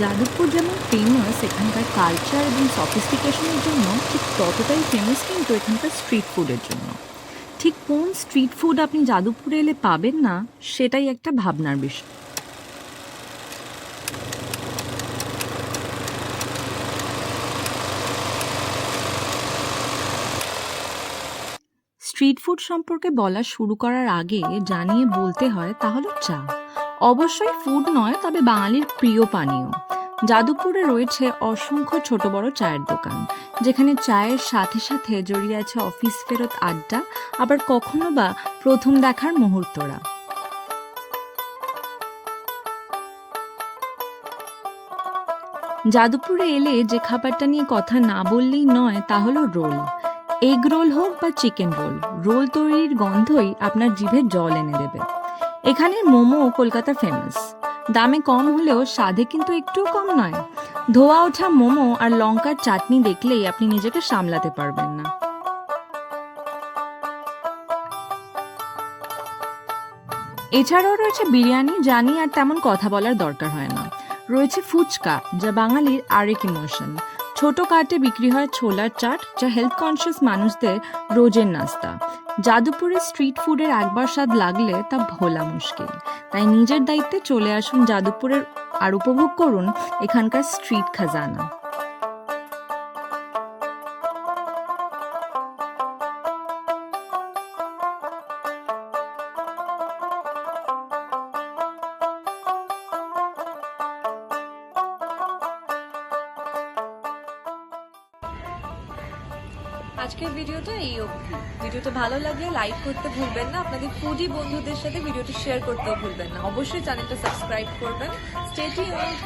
যাদবপুর যেমন ফেমাস এখানকার কালচার এবং সফিস্টিকেশনের জন্য, ঠিক ততটাই ফেমাস কিন্তু এখানকার স্ট্রিট ফুডের জন্য। ঠিক কোন স্ট্রিট ফুড আপনি যাদবপুরে এলে পাবেন না, সেটাই একটা ভাবনার বিষয়। স্ট্রিট ফুড সম্পর্কে বলা শুরু করার আগে জানিয়ে বলতে হয় তা হলো চা। অবশ্যই ফুড নয়, তবে বাঙালির প্রিয় পানীয়। যাদবপুরে রয়েছে অসংখ্য ছোট বড় চায়ের দোকান, যেখানে চায়ের সাথে সাথে জড়িয়ে আছে অফিস ফেরত আড্ডা, আবার কখনো বা প্রথম দেখার মুহূর্তরা। যাদবপুরে এলে যে খাবারটা নিয়ে কথা না বললেই নয় তা হলো রোল। এগ রোল হোক বা চিকেন রোল, রোল তৈরির গন্ধই আপনার জিভে জল এনে দেবে। এখানে মোমো কলকাতা ফেমাস। দামে কম হলেও স্বাদে কিন্তু একটুও কম নয়। ধোয়া ওঠা মোমো আর লঙ্কার চাটনি দেখলেই আপনি নিজেকে সামলাতে পারবেন না। এছাড়াও রয়েছে বিরিয়ানি, যা নিয়ে আর তেমন কথা বলার দরকার হয় না। রয়েছে ফুচকা, যা বাঙালির আরেক ইমোশন। ছোট কার্টে বিক্রি হয় ছোলার চাট, যা হেলথ কনসিয়াস মানুষদের রোজের নাস্তা। যাদবপুরের স্ট্রিট ফুডের একবার স্বাদ লাগলে তা ভোলা মুশকিল। তাই নিজের দায়িত্বে চলে আসুন যাদবপুরের আর উপভোগ করুন এখানকার স্ট্রিট খাজানা। আজকের ভিডিওটা এই অবধি। ভিডিওটা ভালো লাগলে লাইক করতে ভুলবেন না, আপনাদের ফুডি বন্ধুদের সাথে ভিডিওটা শেয়ার করতেও ভুলবেন না। অবশ্যই চ্যানেলটা সাবস্ক্রাইব করবেন। Stay tuned.